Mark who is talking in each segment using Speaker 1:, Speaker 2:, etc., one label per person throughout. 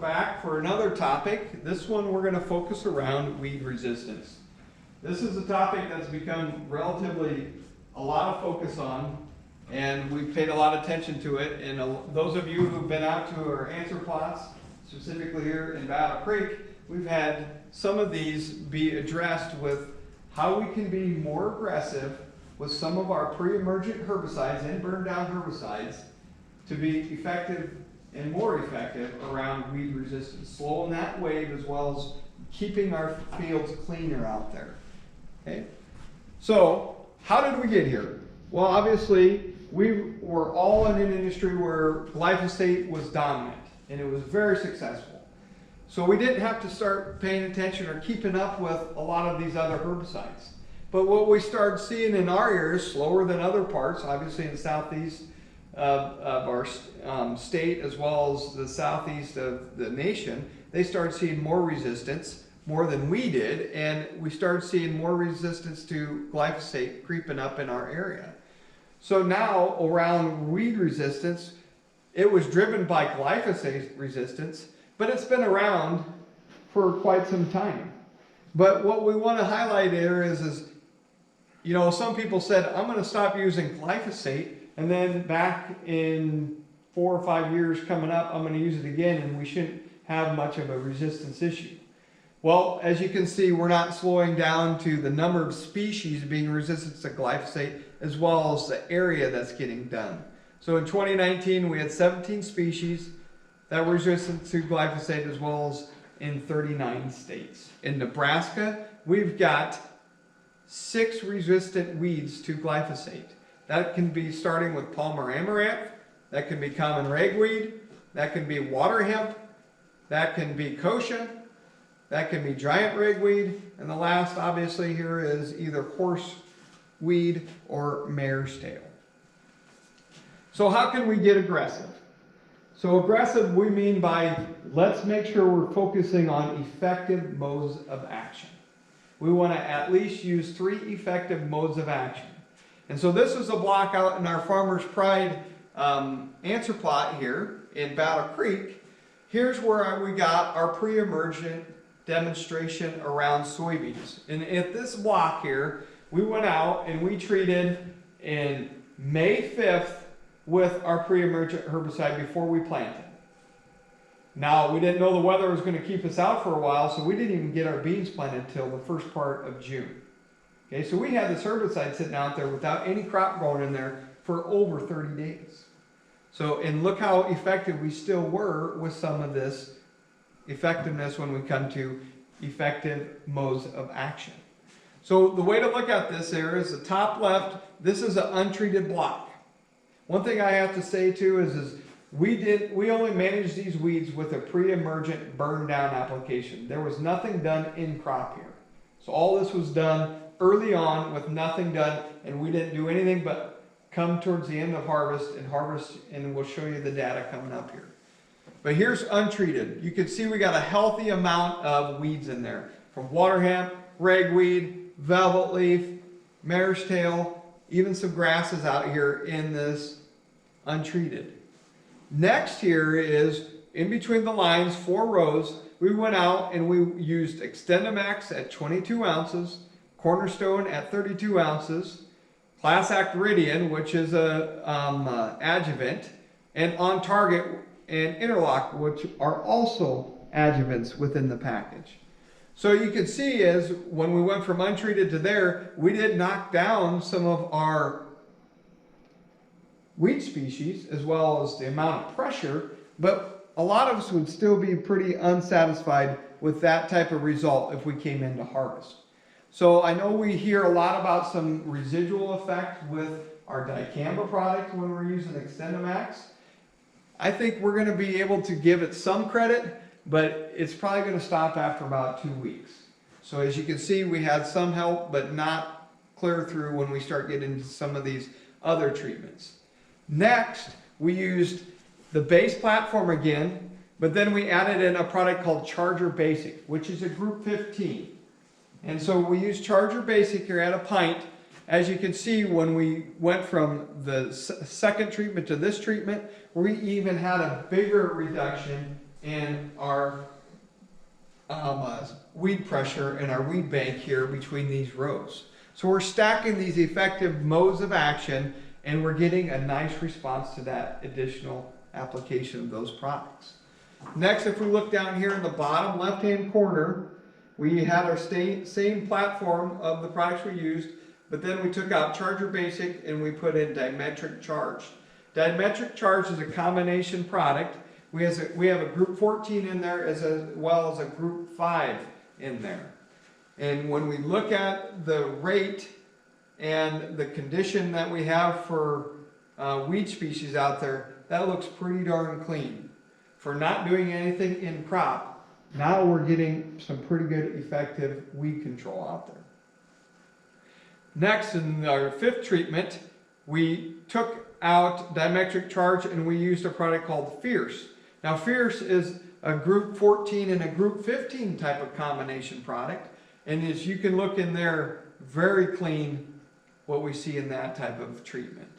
Speaker 1: back for another topic. This one we're going to focus around weed resistance. This is a topic that's become relatively a lot of focus on, and we've paid a lot of attention to it. And those of you who've been out to our answer plots, specifically here in Battle Creek, we've had some of these be addressed with how we can be more aggressive with some of our pre-emergent herbicides and burn down herbicides to be effective and more effective around weed resistance, slowing that wave as well as keeping our fields cleaner out there. Okay? So, how did we get here? Well, obviously, we were all in an industry where glyphosate was dominant, and it was very successful. So we didn't have to start paying attention or keeping up with a lot of these other herbicides. But what we started seeing in our areas, slower than other parts, obviously in the southeast of our state as well as the southeast of the nation, they started seeing more resistance, more than we did, and we started seeing more resistance to glyphosate creeping up in our area. So now around weed resistance, it was driven by glyphosate resistance, but it's been around for quite some time. But what we want to highlight here is you know, some people said, I'm going to stop using glyphosate, and then back in 4 or 5 years coming up, I'm going to use it again, and we shouldn't have much of a resistance issue. Well, as you can see, we're not slowing down to the number of species being resistant to glyphosate, as well as the area that's getting done. So in 2019, we had 17 species that were resistant to glyphosate, as well as in 39 states. In Nebraska, we've got 6 resistant weeds to glyphosate. That can be starting with Palmer amaranth, that can be common ragweed, that can be water hemp, that can be kochia, that can be giant ragweed, and the last obviously here is either horseweed or mare's tail. So how can we get aggressive? So aggressive we mean by let's make sure we're focusing on effective modes of action. We want to at least use 3 effective modes of action. And so this is a block out in our Farmers Pride answer plot here in Battle Creek. Here's where we got our pre-emergent demonstration around soybeans. And at this block here, we went out and we treated in May 5th with our pre-emergent herbicide before we planted. Now, we didn't know the weather was going to keep us out for a while, so we didn't even get our beans planted till the first part of June. Okay, so we had this herbicide sitting out there without any crop growing in there for over 30 days. So, and look how effective we still were with some of this effectiveness when we come to effective modes of action. So the way to look at this there is the top left, this is an untreated block. One thing I have to say too is we only managed these weeds with a pre-emergent burn down application. There was nothing done in crop here. So all this was done early on with nothing done, and we didn't do anything but come towards the end of harvest, and we'll show you the data coming up here. But here's untreated. You can see we got a healthy amount of weeds in there, from water hemp, ragweed, velvet leaf, mare's tail, even some grasses out here in this untreated. Next here is, in between the lines, 4 rows, we went out and we used XtendiMax at 22 ounces, Cornerstone at 32 ounces, Class Act Iridian, which is a adjuvant, and On Target and Interlock, which are also adjuvants within the package. So you can see is when we went from untreated to there, we did knock down some of our weed species as well as the amount of pressure, but a lot of us would still be pretty unsatisfied with that type of result if we came into harvest. So I know we hear a lot about some residual effect with our dicamba product when we're using XtendiMax. I think we're going to be able to give it some credit, but it's probably going to stop after about 2 weeks. So as you can see, we had some help, but not clear through when we start getting into some of these other treatments. Next, we used the base platform again, but then we added in a product called Charger Basic, which is a group 15. And so we used Charger Basic here at a pint. As you can see, when we went from the second treatment to this treatment, we even had a bigger reduction and our weed pressure and our weed bank here between these rows. So we're stacking these effective modes of action, and we're getting a nice response to that additional application of those products. Next, if we look down here in the bottom left-hand corner, we had our same platform of the products we used, but then we took out Charger Basic and we put in Dimetric Charge. Dimetric Charge is a combination product. We have a group 14 in there as well as a group 5 in there. And when we look at the rate and the condition that we have for weed species out there, that looks pretty darn clean. For not doing anything in crop, now we're getting some pretty good effective weed control out there. Next, in our 5th treatment, we took out Dimetric Charge and we used a product called Fierce. Now Fierce is a group 14 and a group 15 type of combination product. And as you can look in there, very clean what we see in that type of treatment.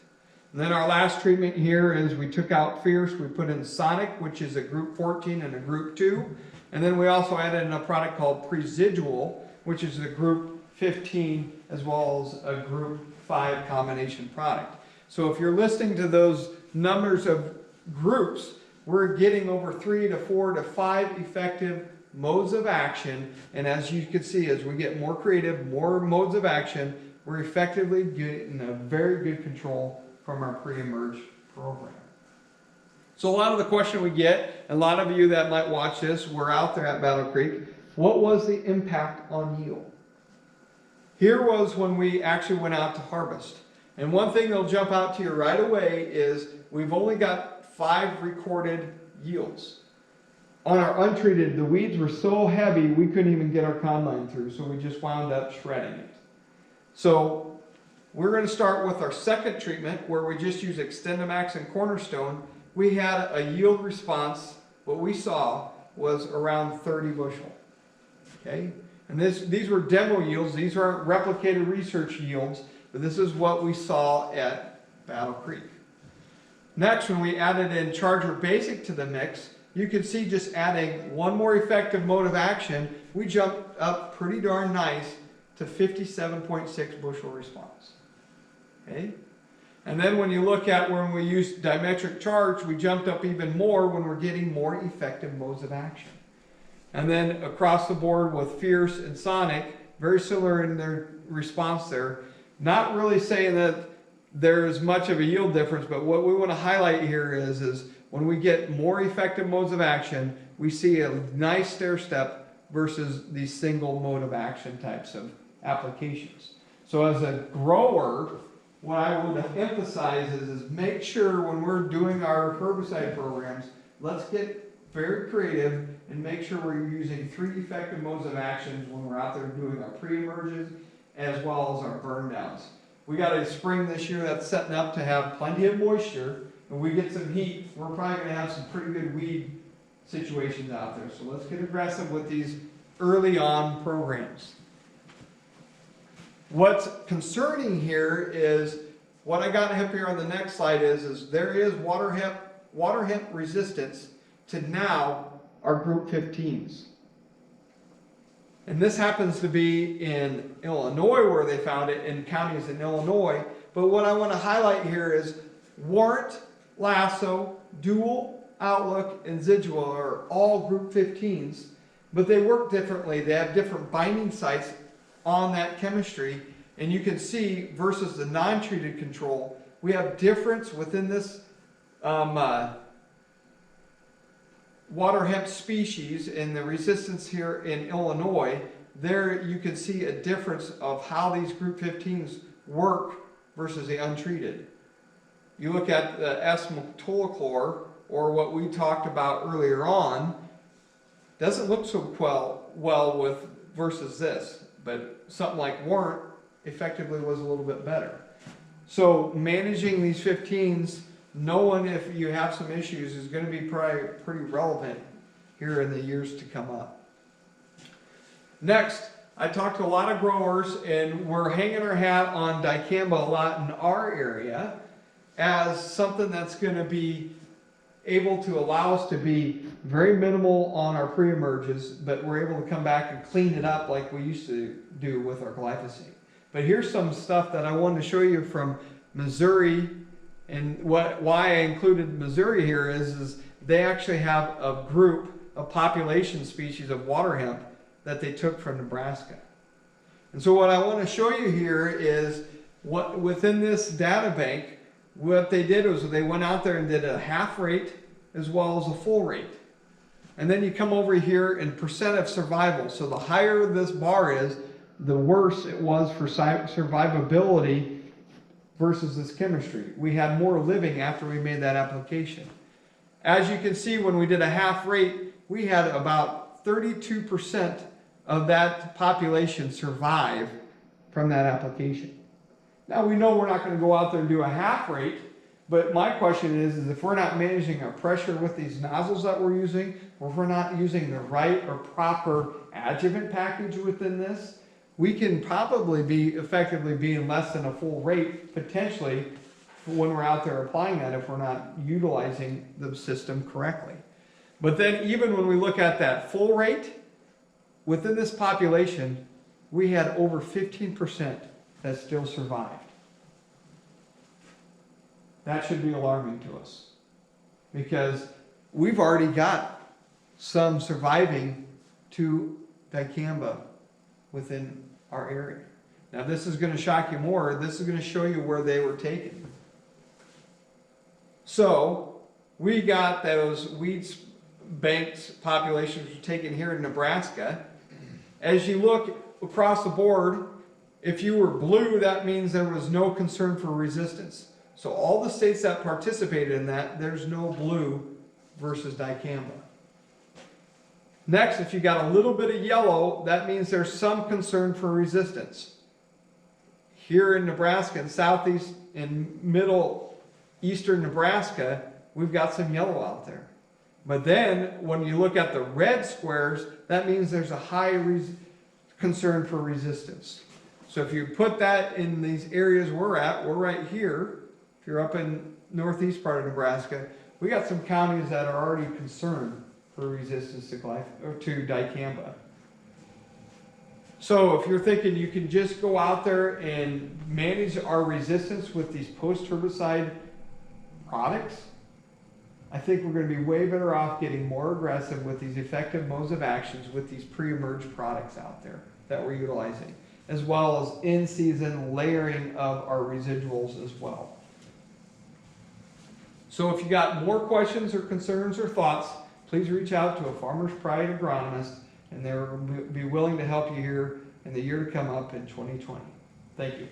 Speaker 1: And then our last treatment here is we took out Fierce, we put in Sonic, which is a group 14 and a group 2. And then we also added in a product called Presidual, which is a group 15 as well as a group 5 combination product. So if you're listening to those numbers of groups, we're getting over 3 to 4 to 5 effective modes of action. And as you can see, as we get more creative, more modes of action, we're effectively getting a very good control from our pre-emerge program. So a lot of the question we get, a lot of you that might watch this, we're out there at Battle Creek, what was the impact on yield? Here was when we actually went out to harvest. And one thing that'll jump out to you right away is we've only got 5 recorded yields. On our untreated, the weeds were so heavy we couldn't even get our combine through, so we just wound up shredding it. So we're going to start with our 2nd treatment where we just use XtendiMax and Cornerstone. We had a yield response, what we saw was around 30 bushel. Okay? And these were demo yields, these aren't replicated research yields, but this is what we saw at Battle Creek. Next, when we added in Charger Basic to the mix, you can see just adding one more effective mode of action, we jumped up pretty darn nice to 57.6 bushel response. Okay? And then when you look at when we use Dimetric Charge, we jumped up even more when we're getting more effective modes of action. And then across the board with Fierce and Sonic, very similar in their response there. Not really saying that there's much of a yield difference, but what we want to highlight here is when we get more effective modes of action, we see a nice stair step versus these single mode of action types of applications. So as a grower, what I would emphasize is make sure when we're doing our herbicide programs, let's get very creative and make sure we're using 3 effective modes of action when we're out there doing our pre-emerges as well as our burn downs. We got a spring this year that's setting up to have plenty of moisture, and we get some heat, we're probably going to have some pretty good weed situations out there. So let's get aggressive with these early on programs. What's concerning here is, what I got up here on the next slide is there is water hemp resistance to now our group 15s. And this happens to be in Illinois where they found it, in counties in Illinois. But what I want to highlight here is Warrant, Lasso, Dual, Outlook, and Zidua are all group 15s, but they work differently. They have different binding sites on that chemistry. And you can see versus the non-treated control, we have difference within this water hemp species and the resistance here in Illinois. There you can see a difference of how these group 15s work versus the untreated. You look at the S-metolachlor, or what we talked about earlier on, doesn't look so well with versus this, but something like Warrant effectively was a little bit better. So managing these 15s, knowing if you have some issues, is going to be probably pretty relevant here in the years to come up. Next, I talked to a lot of growers, and we're hanging our hat on dicamba a lot in our area as something that's going to be able to allow us to be very minimal on our pre-emerges, but we're able to come back and clean it up like we used to do with our glyphosate. But here's some stuff that I wanted to show you from Missouri, and why I included Missouri here is they actually have a group, a population species of water hemp that they took from Nebraska. And so what I want to show you here is what within this data bank, what they did was they went out there and did a half rate as well as a full rate. And then you come over here in percent of survival. So the higher this bar is, the worse it was for survivability versus this chemistry. We had more living after we made that application. As you can see, when we did a half rate, we had about 32% of that population survive from that application. Now we know we're not going to go out there and do a half rate, but my question is if we're not managing our pressure with these nozzles that we're using, or if we're not using the right or proper adjuvant package within this, we can probably be effectively being less than a full rate potentially when we're out there applying that if we're not utilizing the system correctly. But then even when we look at that full rate, within this population, we had over 15% that still survived. That should be alarming to us because we've already got some surviving to dicamba within our area. Now this is going to shock you more. This is going to show you where they were taken. So we got those weeds banks populations taken here in Nebraska. As you look across the board, if you were blue, that means there was no concern for resistance. So all the states that participated in that, there's no blue versus dicamba. Next, if you got a little bit of yellow, that means there's some concern for resistance. Here in Nebraska, in southeast and middle eastern Nebraska, we've got some yellow out there. But then, when you look at the red squares, that means there's a high concern for resistance. So if you put that in these areas we're right here. If you're up in northeast part of Nebraska, we got some counties that are already concerned for resistance to dicamba. So if you're thinking you can just go out there and manage our resistance with these post-herbicide products, I think we're going to be way better off getting more aggressive with these effective modes of actions with these pre-emerge products out there that we're utilizing, as well as in-season layering of our residuals as well. So if you got more questions or concerns or thoughts, please reach out to a Farmer's Pride agronomist, and they'll be willing to help you here in the year to come up in 2020. Thank you.